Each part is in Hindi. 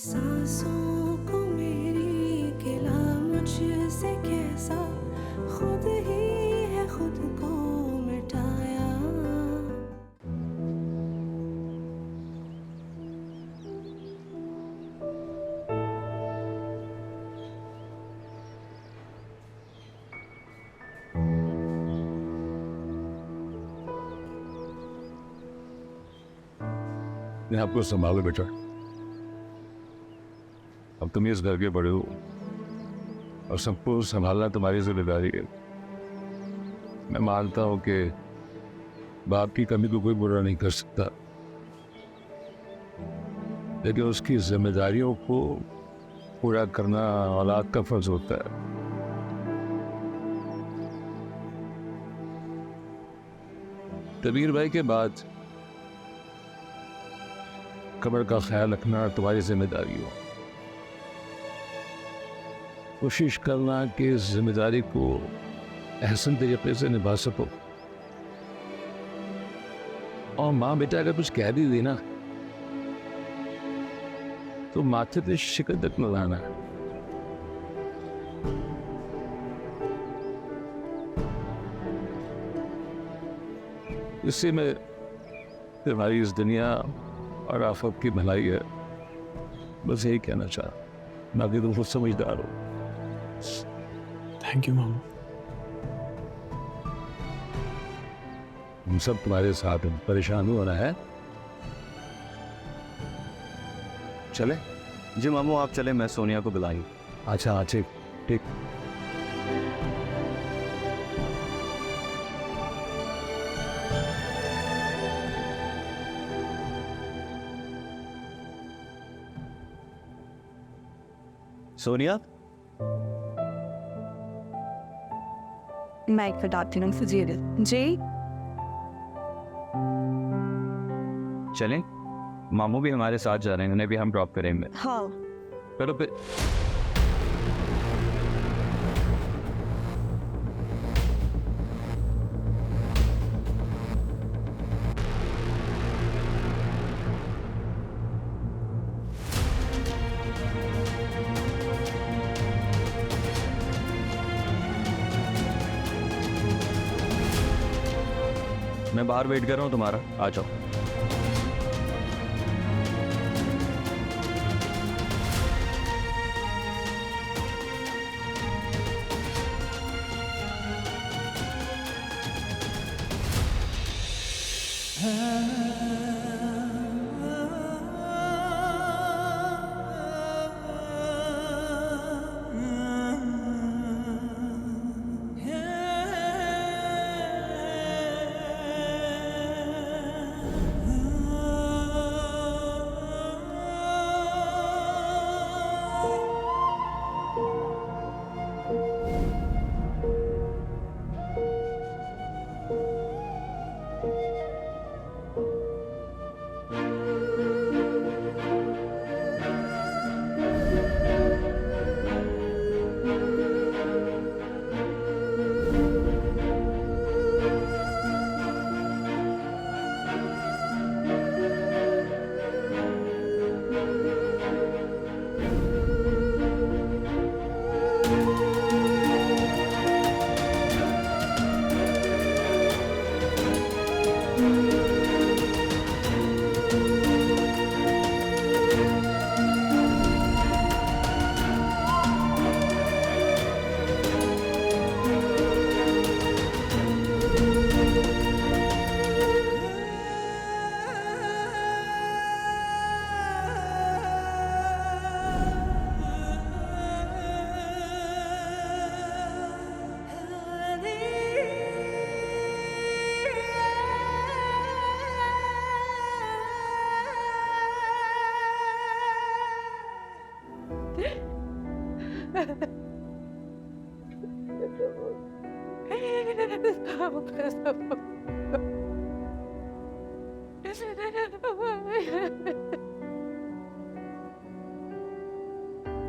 सांसों को मेरी गिला मुझसे कैसा, खुद ही है खुद को मिटाया। मैं आपको संभालो बेटा, अब तुम इस घर के बड़े हो और सबको संभालना तुम्हारी जिम्मेदारी है। मैं मानता हूं कि बाप की कमी को कोई बुरा नहीं कर सकता, लेकिन उसकी जिम्मेदारियों को पूरा करना औलाद का फर्ज होता है। कबीर भाई के बाद कब्र का ख्याल रखना तुम्हारी जिम्मेदारी हो। कोशिश करना कि इस जिम्मेदारी को एहसन तरीके से निभा सको। और माँ बेटा अगर कुछ कह भी दी ना तो माथे पे शिकन तक न लाना। इससे मैं तुम्हारी इस दुनिया और आफत की भलाई है, बस यही कहना चाह। बाकी तुम खुद समझदार हो। थैंक यू मामा। हम सब तुम्हारे साथ हैं, परेशान होना है। चले? जी मामू आप चले, मैं सोनिया को बुलाई। अच्छा ठीक ठीक। सोनिया मैं एक बताती हूँ फजील जी। चलें, मामू भी हमारे साथ जा रहे हैं, उन्हें भी हम ड्रॉप करेंगे। हाँ चलो फिर। मैं बाहर वेट कर रहा हूँ तुम्हारा, आ जाओ।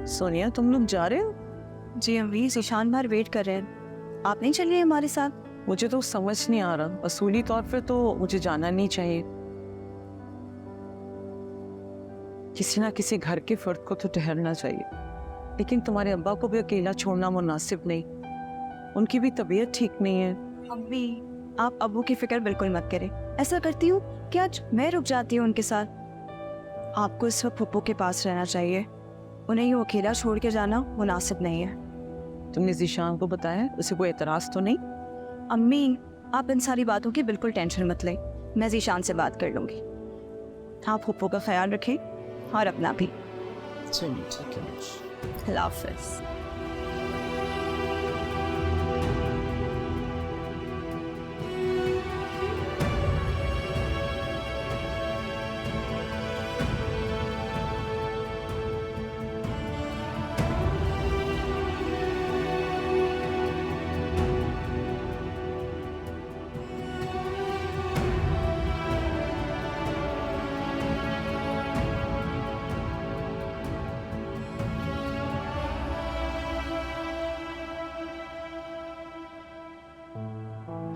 सोनिया तुम लोग जा रहे हो? जी अम्मी, ईशान बाहर वेट कर रहे हैं, आप नहीं चलिए हमारे साथ? मुझे तो समझ नहीं आ रहा, असूली तौर पे तो मुझे जाना नहीं चाहिए, किसी ना किसी घर के फर्द को तो ठहरना चाहिए, लेकिन तुम्हारे अब्बा को भी अकेला छोड़ना मुनासिब नहीं। उनकी भी तबीयत ठीक नहीं है। अम्मी, आप अब्बू की फिक्र बिल्कुल मत करें। ऐसा करती हूँ कि आज मैं रुक जाती हूँ उनके साथ। आपको इस वक्त पप्पू के पास रहना चाहिए। उन्हें यूँ अकेला छोड़ के जाना मुनासिब नहीं है। तुमने ज़ीशान को बताया? उसे कोई एतराज़ तो नहीं? अम्मी, आप इन सारी बातों की बिल्कुल टेंशन मत लें। मैं ज़ीशान से बात कर लूँगी। आप पप्पू का ख्याल रखें और अपना भी। चलिए ठीक है। अल्लाह हाफ़िज़।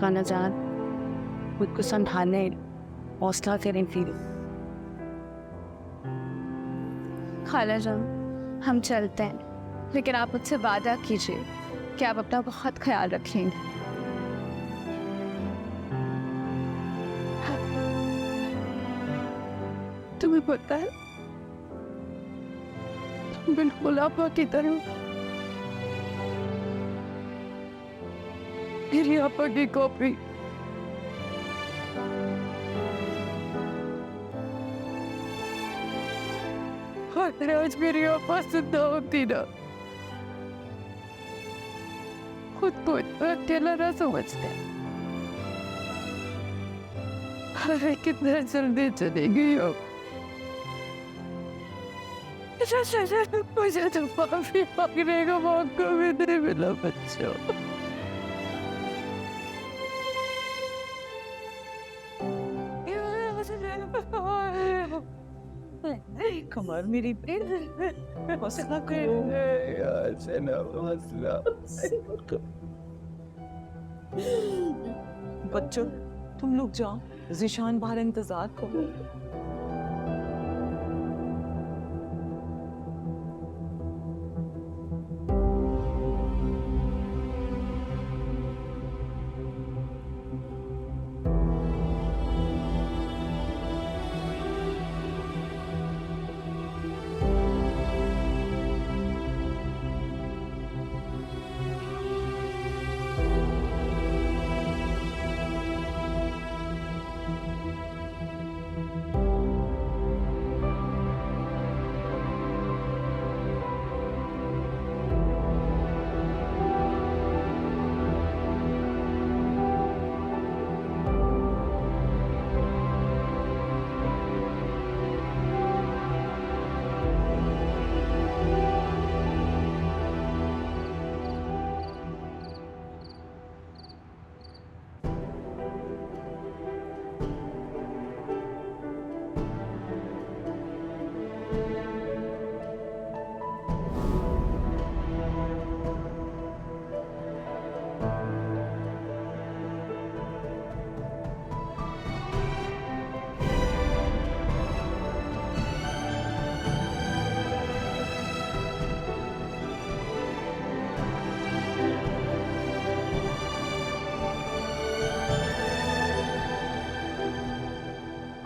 खाना जान, खुद को संभालने, हौसला करें फिर। खाला जान, हम चलते हैं, लेकिन आप मुझसे वादा कीजिए कि आप अपना बहुत ख्याल रखेंगे। तुम्हें पता है, तुम बिल्कुल आपा की तरह मेरी आपा की कॉपी। अगर आज मेरी आपा जिंदा होती ना, खुद को इतना अकेला ना समझते। अरे कितना जल्दी चली गई अब। मुझे तो माफी मांगने का मौका भी नहीं मिला बच्चों। कमर मेरी हौसला करो यार, सेना हौसला। बच्चों, तुम लोग जाओ, ज़ीशान बाहर इंतजार करो।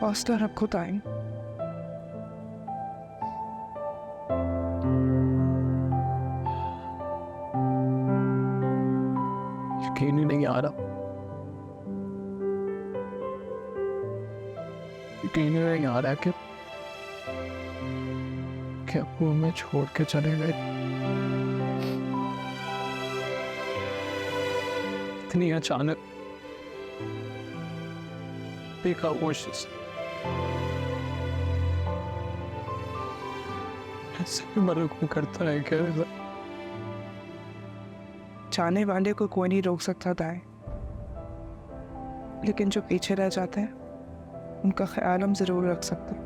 हौसला रखो ताई। यकीन ही नहीं आ रहा, यकीन ही नहीं आ रहा कि अब्बू हमें छोड़ के चले गए। इतनी अचानक, बेखामोश ऐसे भी मरकू करता है क्या? जाने वाले को कोई नहीं रोक सकता था, लेकिन जो पीछे रह जाते हैं उनका ख्याल हम जरूर रख सकते हैं।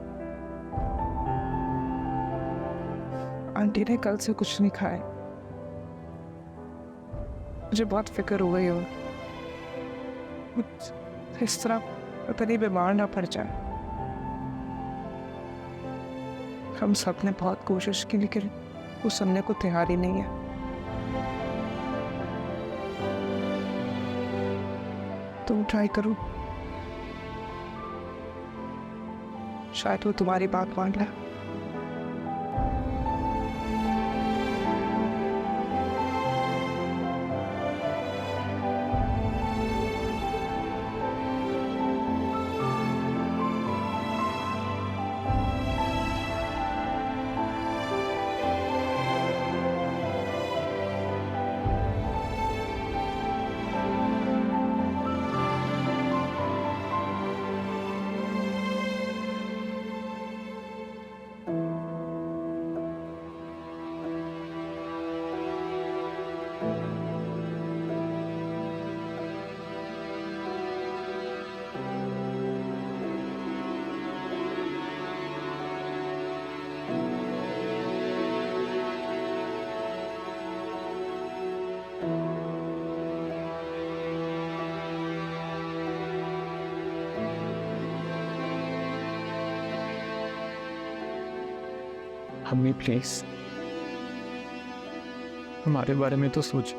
आंटी ने कल से कुछ नहीं खाया, मुझे बहुत फिक्र हो गई हो इस तरह पता नहीं बीमार ना पड़ जाए। हम सब ने बहुत कोशिश की लेकिन वो सुनने को तैयार ही नहीं है। तुम ट्राई करो, शायद वो तुम्हारी बात मान ले। अम्मी प्लीज हमारे बारे में तो सोच।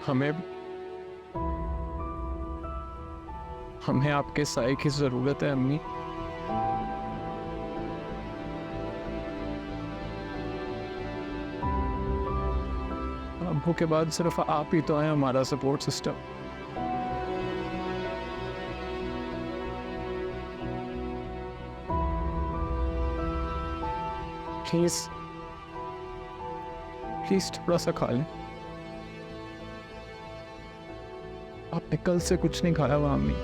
हमें आपके साए की जरूरत है अम्मी। अब्बू के बाद सिर्फ आप ही तो हैं हमारा सपोर्ट सिस्टम। प्लीज प्लीज थोड़ा सा खा लें। आपने कल से कुछ नहीं खाया हुआ अम्मी।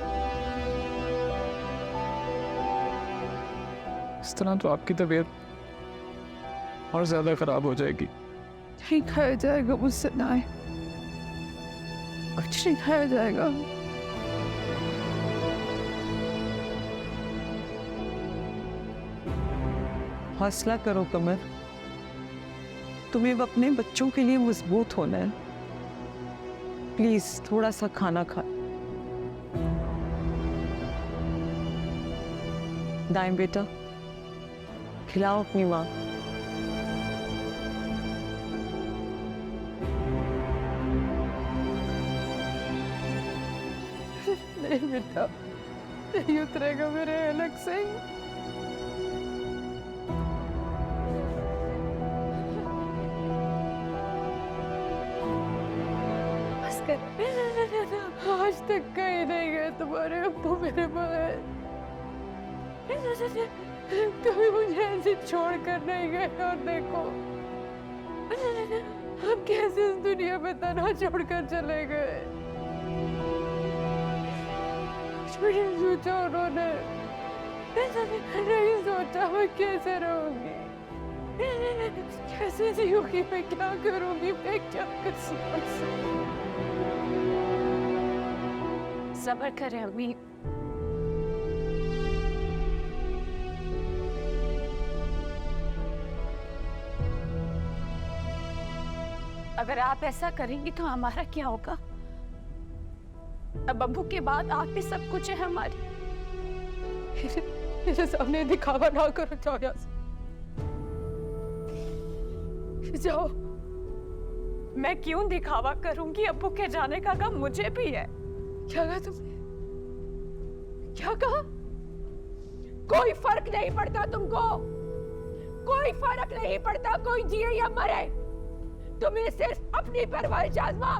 इस तरह तो आपकी तबीयत और ज्यादा खराब हो जाएगी। नहीं खाया जाएगा मुझसे, ना कुछ नहीं खाया जाएगा। हौसला करो कमर, तुम्हें अपने बच्चों के लिए मजबूत होना है। प्लीज थोड़ा सा खाना खा। दाएं बेटा, खिलाओ अपनी माँ। नहीं बेटा, नहीं उतरेगा मेरे अलग से। आज तक कहीं नहीं गए तुम्हारे अब्बू मेरे बगैर। कभी मुझे ऐसे छोड़ कर नहीं गए। और देखो हम कैसे इस दुनिया में तन्हा छोड़ कर चले गए। मैंने सोचा उन्होंने, नहीं सोचा मैं कैसे रहूंगी, कैसे जीऊंगी, मैं क्या करूंगी, मैं क्या कर सकती। सब्र करें अम्मी। अगर आप ऐसा करेंगी तो हमारा क्या होगा? अब अब्बू के बाद आप ही सब कुछ है हमारे। मेरे सामने दिखावा ना करो, जाओ यहाँ से जाओ। मैं क्यों दिखावा करूंगी? अब्बू के जाने का गम मुझे भी है। क्या कहा तुमने? क्या कहा? कोई फर्क नहीं पड़ता तुमको, कोई फर्क नहीं पड़ता कोई जिए या मरे। तुम्हें सिर्फ अपनी परवाह आजमा।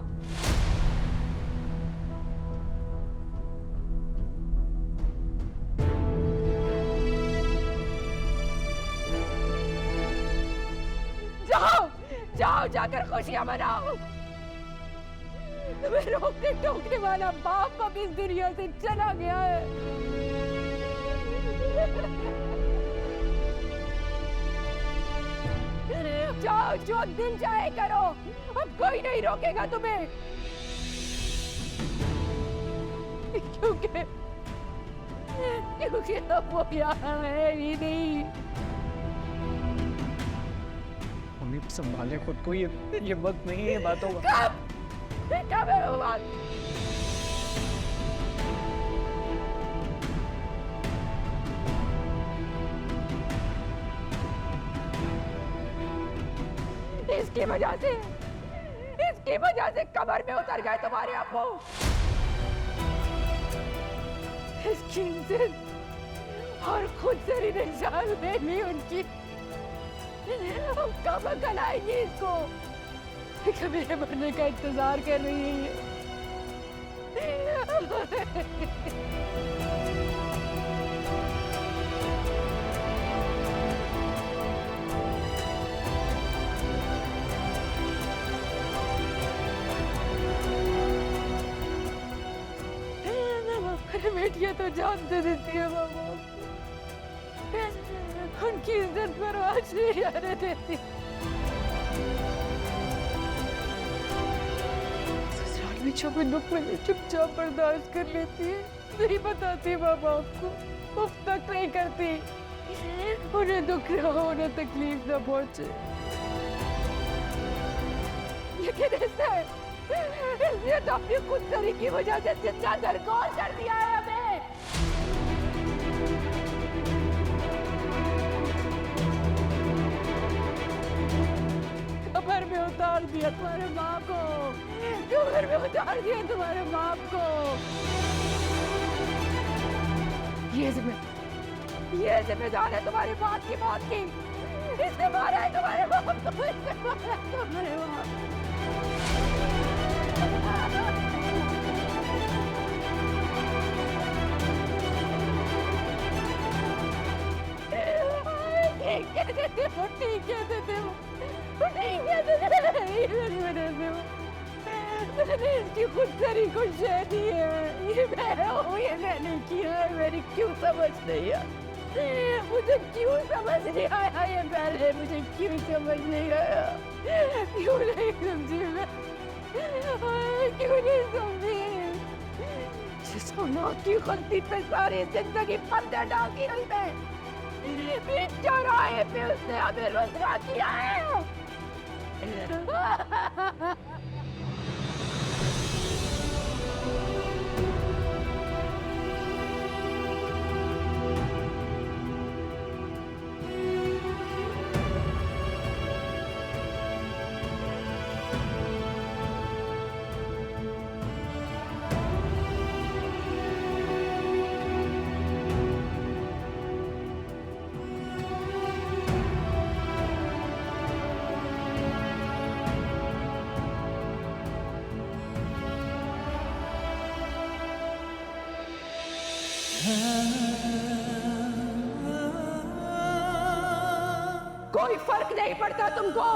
जाओ जाओ, जाकर खुशियां मनाओ। तुम्हें रोकने टोकने वाला बाप अब इस दुनिया से चला गया है। जाओ, जो दिल चाहे करो, अब कोई नहीं रोकेगा तुम्हें। क्योंकि अब वो यहाँ है ही नहीं। मम्मी संभाले खुद को, ये वक्त नहीं है बातों का। कब है वो बात? इसकी वजह से कमर में उतर गए तुम्हारे अब्बू। इसकी इज्जत और खुद से निशान ले ली उनकी। कब अकल आएगी इसको कि मेरे मरने का इंतजार कर रही है ये। बेटियां तो जान दे देती है मामा, उनकी इज्जत पर आज नहीं आने देती। ससुराल में जो भी दुख मिले चुपचाप बर्दाश्त कर लेती है, नहीं बताती माँ बाप को, उफ तक नहीं करती। उन्हें दुख ना हो, उन्हें तकलीफ ना पहुंचे। लेकिन इसने तो अपनी खुद करी की वजह से जितना दरगोर कर दिया है हमें। कब्र में उतार दिया तुम्हारे माँ को, कब्र में उतार दिया तुम्हारे बाप को। ये जिम्मेदार है तुम्हारी बाप की मौत की। इसने मारा है तुम्हारे बाप को, इसने मारा है तुम्हारे बाप। मैंने इसकी खुद करी कुछ दी है, ये मैं हूँ, ये मैंने किया है। मेरी क्यों समझ नहीं आया, मुझे क्यों समझ नहीं आया ये पहले, मुझे क्यों समझ नहीं आया, क्यों नहीं समझी मैं, क्यों नहीं समझी। जिस औलाद की गलती पे सारी जिंदगी पर्दे डाल दी हमने, बीच चौराहे पे उसने हमें रुसवा किया है। कोई फर्क नहीं पड़ता तुमको,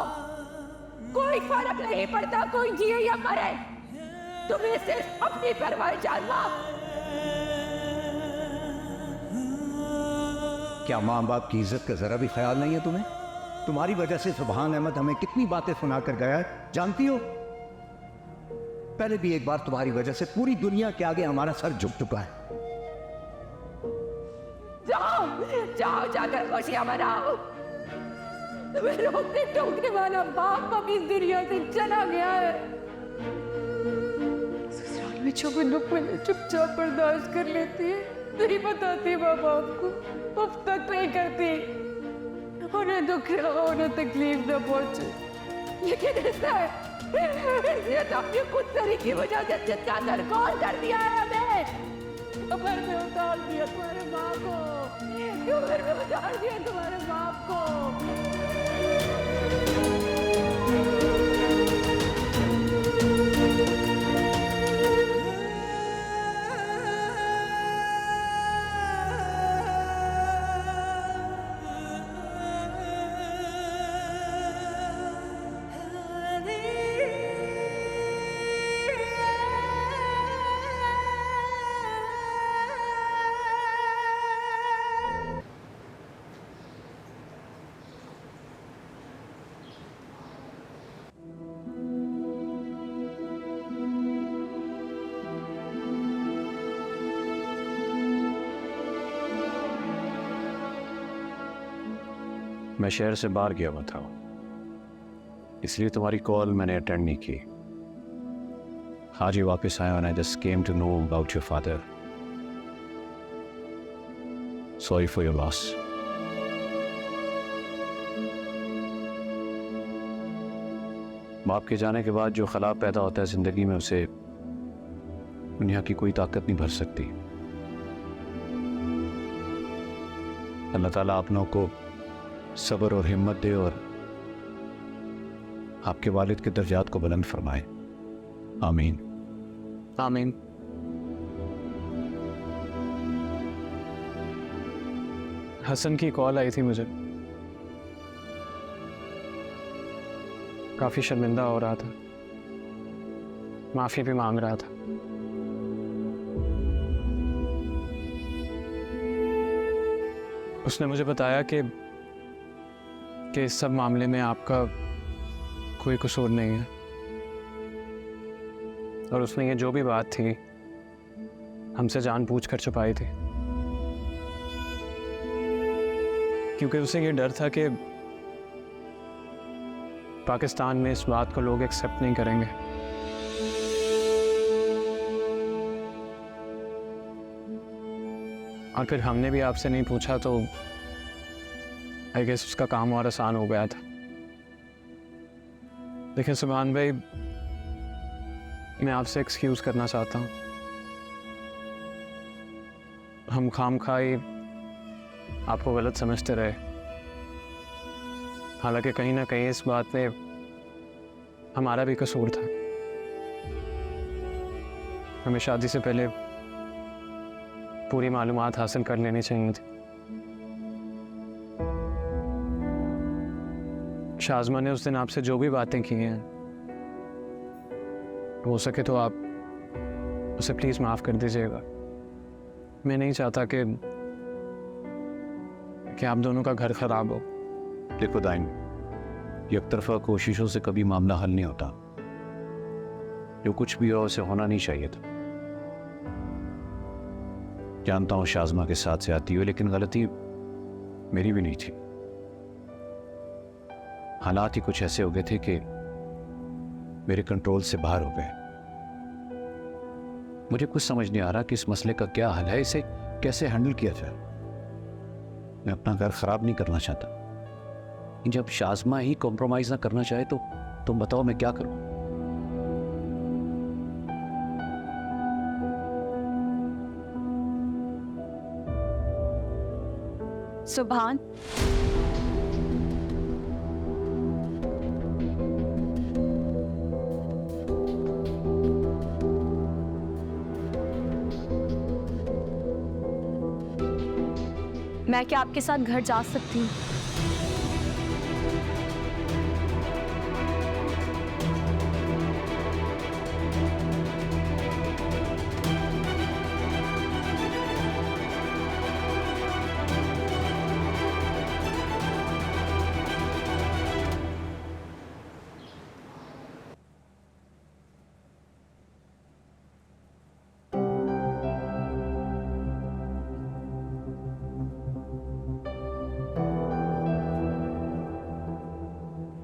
कोई फर्क नहीं पड़ता कोई जिए या मरे, तुम्हें सिर्फ अपनी परवाह जानना। क्या माँ बाप की इज्जत का जरा भी ख्याल नहीं है तुम्हें? तुम्हारी वजह से सुभान अहमद हमें कितनी बातें सुना कर गया है जानती हो? पहले भी एक बार तुम्हारी वजह से पूरी दुनिया के आगे हमारा सर झुक चुका है। जाओ जाओ जाकर खुशियां मनाओ। तुम्हें रोकने टोकने वाला बाप अब इस दुनिया से चला गया है। ससुराल में जो भी दुख मिले चुपचाप बर्दाश्त कर लेती है, नहीं बताती माँ बाप को, उफ तक नहीं करती। उन्हें दुख ना हो, उन्हें तकलीफ न पहुंचे। लेकिन इसने तो अपनी खुद करी की वजह से जितना दरगोर कर दिया है हमें। कब्र में उतार दिया तुम्हारे माँ को, कब्र में उतार दिया तुम्हारे बाप को। मैं शहर से बाहर गया हुआ था, इसलिए तुम्हारी कॉल मैंने अटेंड नहीं की। आज ही वापस आया and I just came to know about your father. Sorry for your loss. बाप के जाने के बाद जो खला पैदा होता है ज़िंदगी में, उसे दुनिया की कोई ताकत नहीं भर सकती। अल्लाह ताला आप लोगों को सब्र और हिम्मत दे और आपके वालिद के दर्जात को बुलंद फरमाए। आमीन। आमीन। हसन की कॉल आई थी मुझे, काफ़ी शर्मिंदा हो रहा था, माफ़ी भी मांग रहा था। उसने मुझे बताया कि इस सब मामले में आपका कोई कसूर नहीं है, और उसने ये जो भी बात थी हमसे जानबूझ कर छुपाई थी, क्योंकि उसे ये डर था कि पाकिस्तान में इस बात को लोग एक्सेप्ट नहीं करेंगे। और फिर हमने भी आपसे नहीं पूछा तो आई गेस उसका काम और आसान हो गया था। देखिए सुभान भाई, मैं आपसे एक्सक्यूज़ करना चाहता हूँ। हम खामखाई आपको गलत समझते रहे, हालांकि कहीं ना कहीं इस बात में हमारा भी कसूर था। हमें शादी से पहले पूरी मालूमात हासिल कर लेनी चाहिए थी। शाज़मा ने उस दिन आपसे जो भी बातें की हैं, हो सके तो आप उसे प्लीज़ माफ़ कर दीजिएगा। मैं नहीं चाहता कि आप दोनों का घर ख़राब हो। देखो दाइन, एक तरफा कोशिशों से कभी मामला हल नहीं होता। जो कुछ भी हो उसे होना नहीं चाहिए था। जानता हूं शाज़मा के साथ से आती हो, लेकिन गलती मेरी भी नहीं थी। हालात ही कुछ ऐसे हो गए थे कि मेरे कंट्रोल से बाहर हो गए। मुझे कुछ समझ नहीं आ रहा कि इस मसले का क्या हल है, इसे कैसे हैंडल किया जाए। मैं अपना घर खराब नहीं करना चाहता। जब शाज़मा ही कॉम्प्रोमाइज ना करना चाहे तो तुम बताओ मैं क्या करूं? सुभान, मैं क्या आपके साथ घर जा सकती हूँ?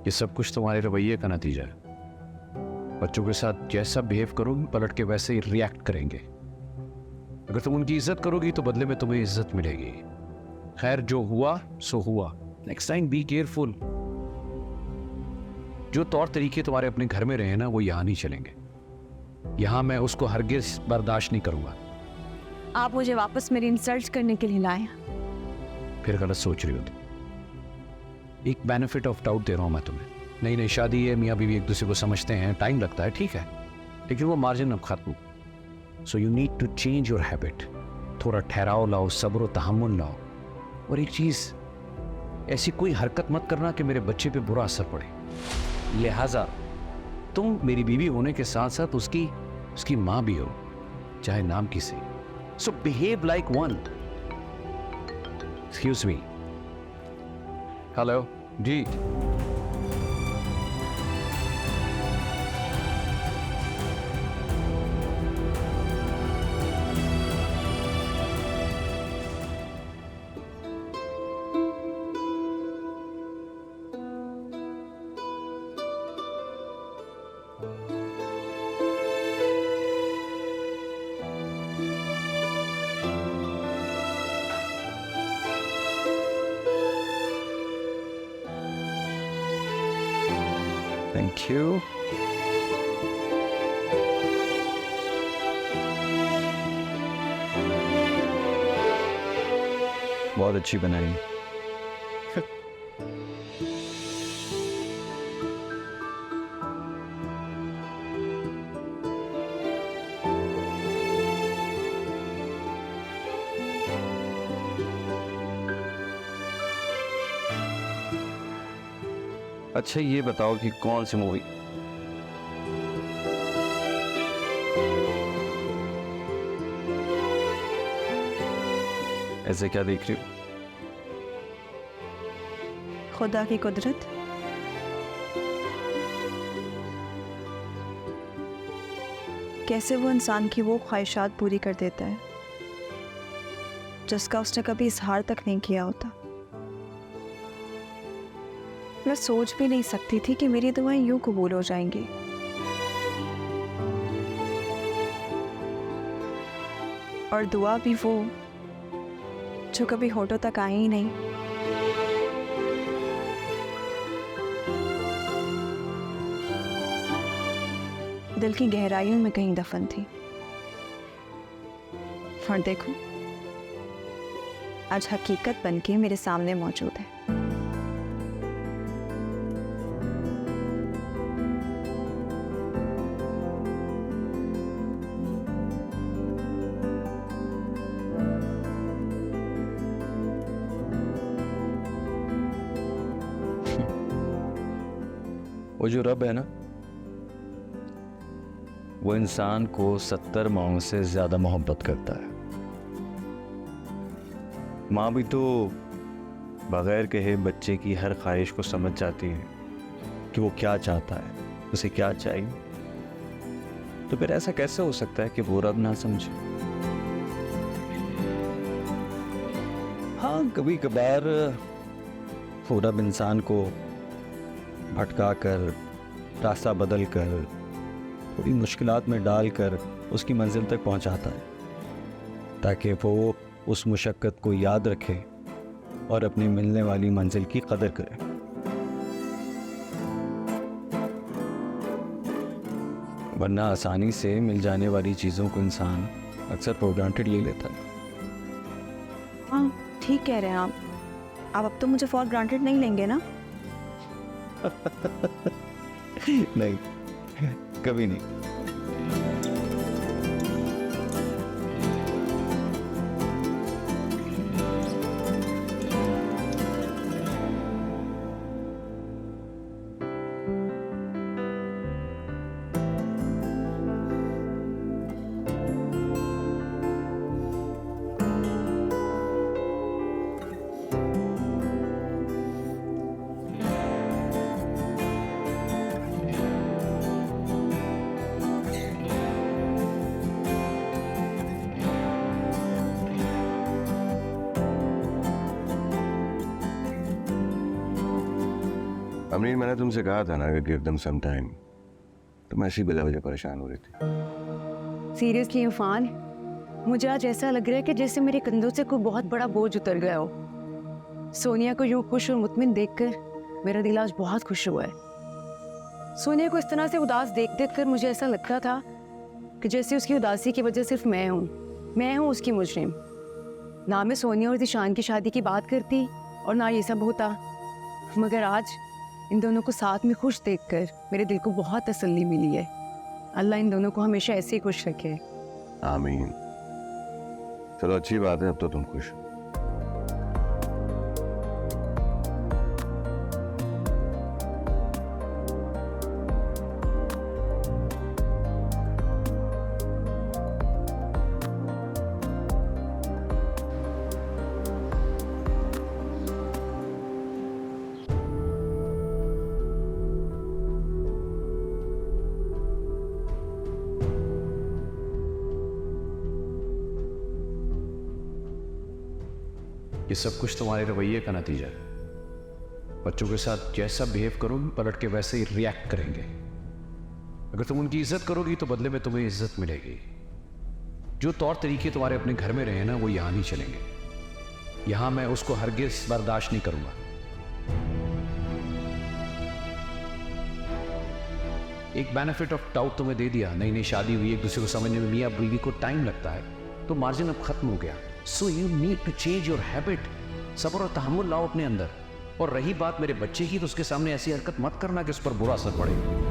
ये सब कुछ तुम्हारे रवैये का नतीजा है। बच्चों के साथ जैसा बिहेव करोगी, पलट के वैसे ही रिएक्ट करेंगे। अगर तुम उनकी इज्जत करोगी तो बदले में तुम्हें इज्जत मिलेगी। खैर, जो हुआ सो हुआ। Next time be careful. जो तौर तरीके तुम्हारे अपने घर में रहे ना, वो यहां नहीं चलेंगे। यहां मैं उसको हरगिज बर्दाश्त नहीं करूंगा। आप मुझे वापस मेरी इंसल्ट करने के लिए लाए। फिर गलत सोच रही हो तुम। एक बेनिफिट ऑफ डाउट दे रहा हूं मैं तुम्हें। नई नई शादी है, मियाँ बीवी एक दूसरे को समझते हैं, टाइम लगता है, ठीक है, लेकिन वो मार्जिन अब खत्म। So you need to change your habit. थोड़ा ठहराव लाओ, सब्र और तहम्मुल लाओ। और एक चीज, ऐसी कोई हरकत मत करना कि मेरे बच्चे पे बुरा असर पड़े। लिहाजा तुम मेरी बीवी होने के साथ साथ उसकी माँ भी हो, चाहे नाम की से। So behave like one. Excuse me. Hello जी। Thank you. बहुत अच्छी बनाई। अच्छा ये बताओ कि कौन सी मूवी? ऐसे क्या देख रही हो? खुदा की कुदरत। कैसे वो इंसान की वो ख्वाहिशात पूरी कर देता है जिसका उसने कभी इजहार तक नहीं किया होता। मैं सोच भी नहीं सकती थी कि मेरी दुआएं यूं कबूल हो जाएंगी। और दुआ भी वो जो कभी होठों तक आई ही नहीं। दिल की गहराइयों में कहीं दफन थी। और देखो आज हकीकत बनके मेरे सामने मौजूद है। वो जो रब है ना, वो इंसान को 70 माओं से ज्यादा मोहब्बत करता है। माँ भी तो बगैर कहे बच्चे की हर ख्वाहिश को समझ जाती है कि वो क्या चाहता है, उसे क्या चाहिए। तो फिर ऐसा कैसे हो सकता है कि वो रब ना समझे? हाँ, कभी कभार वो रब इंसान को भटका कर, रास्ता बदल कर, थोड़ी मुश्किलात में डालकर उसकी मंजिल तक पहुंचाता है, ताकि वो उस मुशक्क़त को याद रखे और अपनी मिलने वाली मंजिल की कदर करे। वरना आसानी से मिल जाने वाली चीज़ों को इंसान अक्सर फॉर ग्रांटेड ले लेता है। हाँ ठीक कह रहे हैं आप। अब तो मुझे फॉर ग्रांटेड नहीं लेंगे ना? नहीं, कभी नहीं। अमरीन, मैंने तुमसे कहा था ना कि गिव देम सम टाइम। तुम ऐसी बिला वजह परेशान हो रही थी। सीरियसली इरफान, मुझे आज ऐसा लग रहा है कि जैसे मेरे कंधों से कोई बहुत बड़ा बोझ उतर गया हो। सोनिया को यूं खुश और मुतमिन देखकर मेरा दिल आज बहुत खुश हुआ है। सोनिया को इस तरह से उदास देख देख कर मुझे ऐसा लगता था कि जैसे उसकी उदासी की वजह सिर्फ मैं हूँ उसकी मुजरिम। ना मैं सोनिया और ज़ीशान की शादी की बात करती और ना ये सब होता, मगर आज इन दोनों को साथ में खुश देखकर मेरे दिल को बहुत तसल्ली मिली है। अल्लाह इन दोनों को हमेशा ऐसे ही खुश रखे। आमीन। चलो अच्छी बात है, अब तो तुम खुश हो। ये सब कुछ तुम्हारे रवैये का नतीजा है। बच्चों के साथ जैसा बिहेव करोगी, पलट के वैसे ही रिएक्ट करेंगे। अगर तुम उनकी इज्जत करोगी तो बदले में तुम्हें इज्जत मिलेगी। जो तौर तरीके तुम्हारे अपने घर में रहे ना, वो यहां नहीं चलेंगे। यहां मैं उसको हरगिज बर्दाश्त नहीं करूंगा। एक बेनिफिट ऑफ डाउट तुम्हें दे दिया, नई नई शादी हुई, एक दूसरे को समझने में मियाँ बीवी को टाइम लगता है, तो मार्जिन अब खत्म हो गया. So you need to change your habit. सब्र और तहम्मुल लाओ अपने अंदर. और रही बात मेरे बच्चे की, तो उसके सामने ऐसी हरकत मत करना कि उस पर बुरा असर पड़े.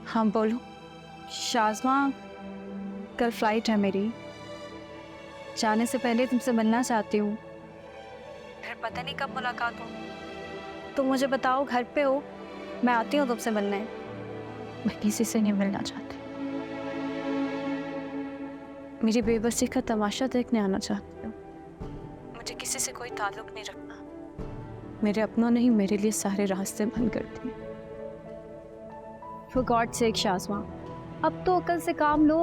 हाँ बोलो. शाज़मा, कल फ्लाइट है मेरी. जाने से पहले तुमसे मिलना चाहती हूँ. फिर पता नहीं कब मुलाकात हो. तुम मुझे बताओ घर पे हो, मैं आती हूँ तुमसे मिलने. मैं किसी से नहीं मिलना चाहती. मेरी बेबसी का तमाशा देखने आना चाहती हूँ. मुझे किसी से कोई ताल्लुक नहीं रखना. मेरे अपनों ने ही मेरे लिए सारे रास्ते बंद कर दिए. For God's sake शाज़मा, अब तो अकल से काम लो.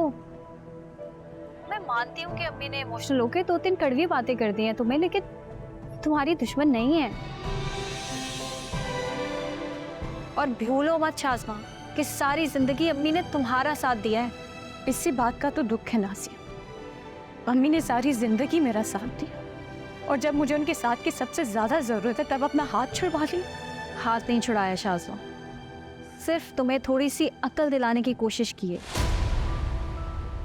मैं मानती हूँ कि अम्मी ने इमोशनल होकर 2-3 कड़वी बातें कर दी हैं तुम्हें, लेकिन तुम्हारी दुश्मन नहीं है. और भूलो मत शाज़मा कि सारी जिंदगी अम्मी ने तुम्हारा साथ दिया है. इसी बात का तो दुख है नासिया. अम्मी ने सारी जिंदगी मेरा साथ दिया, और जब मुझे उनके साथ की सबसे ज्यादा जरूरत है तब अपना हाथ छुड़वा लिया. हाथ नहीं छुड़ाया शाज़मा, सिर्फ तुम्हें थोड़ी सी अकल दिलाने की कोशिश की है.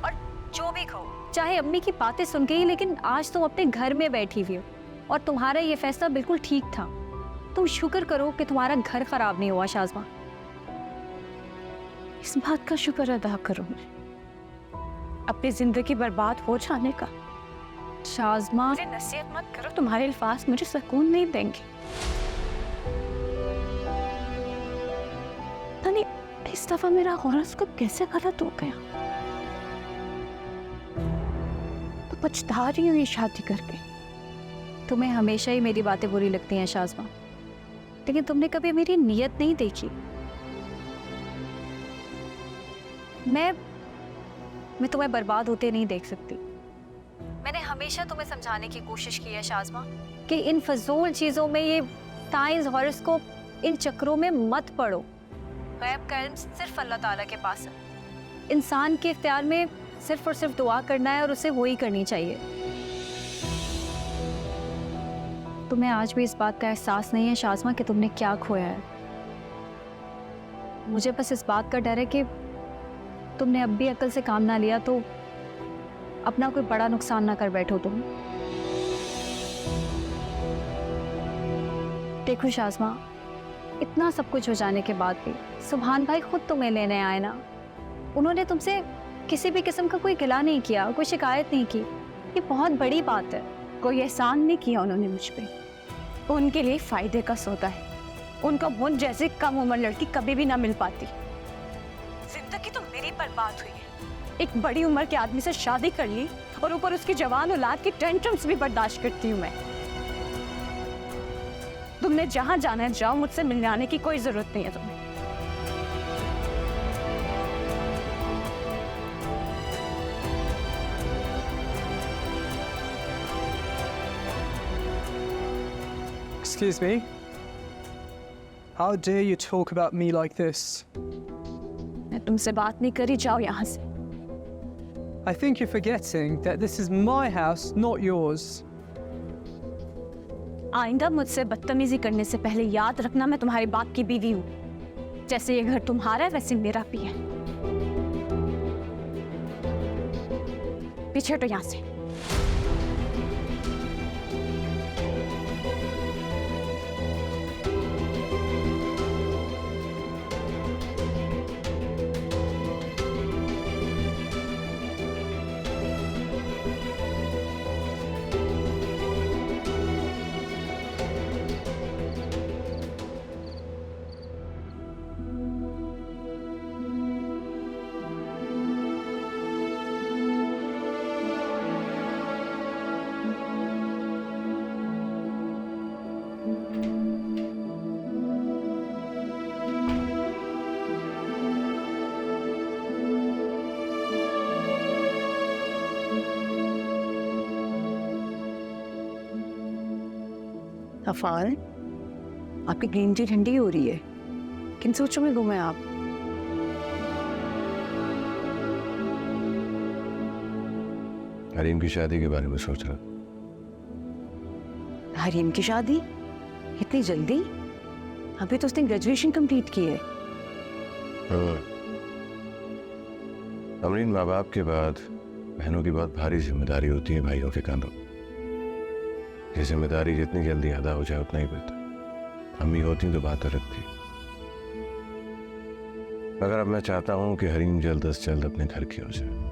और जो भी कहो, चाहे अम्मी की बातें सुन के ही, लेकिन आज तुम अपने घर में बैठी हुई हो और तुम्हारा ये फैसला बिल्कुल ठीक था. तुम शुक्र करो कि तुम्हारा घर खराब नहीं हुआ शाज़मा. इस बात का शुक्र अदा करो अपनी जिंदगी बर्बाद हो जाने का. शाज़मा, मुझे नसीहत मत करो, तुम्हारे अल्फाज मुझे सुकून नहीं देंगे. इस दफा मेरा हॉरोस्कोप कैसे गलत हो गया. तो पछता रही हूँ ये शादी करके. तुम्हें हमेशा ही मेरी बातें बुरी लगती हैं शाज़मा, लेकिन तुमने कभी मेरी नीयत नहीं देखी. मैं तुम्हें बर्बाद होते नहीं देख सकती. मैंने हमेशा तुम्हें समझाने की कोशिश की है शाज़मा कि इन फजूल चीज़ों में, ये साइंस, हॉरोस्कोप, इन चक्रों में मत पड़ो. गैब का इल्म सिर्फ अल्लाह ताला के पास है. इंसान के इख्तियार में सिर्फ और सिर्फ दुआ करना है, और उसे वो ही करनी चाहिए. तुम्हें आज भी इस बात का एहसास नहीं है शाज़मा कि तुमने क्या खोया है. मुझे बस इस बात का डर है कि तुमने अब भी अकल से काम ना लिया तो अपना कोई बड़ा नुकसान ना कर बैठो तुम. देखो शाज़मा, इतना सब कुछ हो जाने के बाद भी सुभान भाई खुद तुम्हें लेने आए ना. उन्होंने तुमसे किसी भी किस्म का कोई गिला नहीं किया, कोई शिकायत नहीं की. ये बहुत बड़ी बात है. कोई एहसान नहीं किया उन्होंने मुझ पे. उनके लिए फायदे का सौदा है. उनका मुझ जैसे कम उम्र लड़की कभी भी ना मिल पाती. जिंदगी तो मेरी बर्बाद हुई है. एक बड़ी उम्र के आदमी से शादी कर ली और ऊपर उसकी जवान औलाद की टेंशन्स भी बर्दाश्त करती हूँ मैं. तुमने जहां जाना है जाओ, मुझसे मिलने आने की कोई जरूरत नहीं है तुम्हें. Excuse me? How dare you talk about me like this? मैं तुमसे बात नहीं करी, जाओ यहाँ से. I think you're forgetting that this is my house, not yours. आइंदा मुझसे बदतमीजी करने से पहले याद रखना मैं तुम्हारे बाप की बीवी हूँ. जैसे ये घर तुम्हारा है वैसे मेरा भी है. पीछे हटो यहाँ से. अफान, आपकी ग्रीन टी ठंडी हो रही है। किन सोचों में घूमे आप? हरीम की शादी के बारे में सोच रहा। हरीम की शादी? इतनी जल्दी? अभी तो उसने ग्रेजुएशन कंप्लीट की है। अमरीन, माँ बाप के बाद बहनों की बहुत भारी जिम्मेदारी होती है भाइयों के कंधों। ये जिम्मेदारी जितनी जल्दी अदा हो जाए उतना ही बेहतर। अम्मी होती तो बात अलग थी, मगर अब मैं चाहता हूँ कि हरीम जल्द से जल्द अपने घर की हो जाए।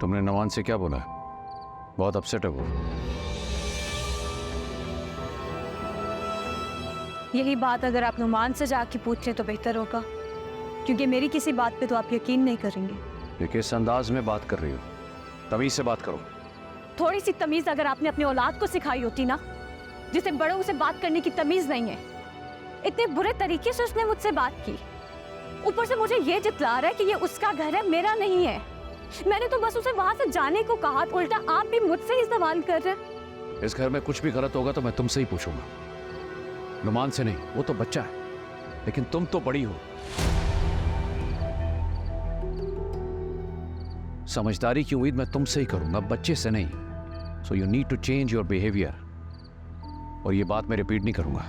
तुमने नवान से क्या बोला? बहुत अपसेट है वो। यही बात अगर आप नुमान से जाके पूछें तो बेहतर होगा, क्योंकि मेरी किसी बात पे तो आप यकीन नहीं करेंगे। ये किस अंदाज में बात कर रही हो? तमीज से बात करो। थोड़ी सी तमीज अगर आपने अपनी औलाद को सिखाई होती ना, जिसे बड़ों से बात करने की तमीज नहीं है। इतने बुरे तरीके से उसने मुझसे बात की, ऊपर से मुझे ये जितला रहा है कि ये उसका घर है, मेरा नहीं है। मैंने तो बस उसे वहां से जाने को कहा, उल्टा आप भी मुझसे ही सवाल कर रहे हैं। इस घर में कुछ भी गलत होगा तो मैं तुमसे ही पूछूंगा, नुमान से नहीं। वो तो बच्चा है, लेकिन तुम तो बड़ी हो। समझदारी की उम्मीद मैं तुमसे ही करूंगा, बच्चे से नहीं। So you need to change your behaviour. और ये बात मैं रिपीट नहीं करूंगा।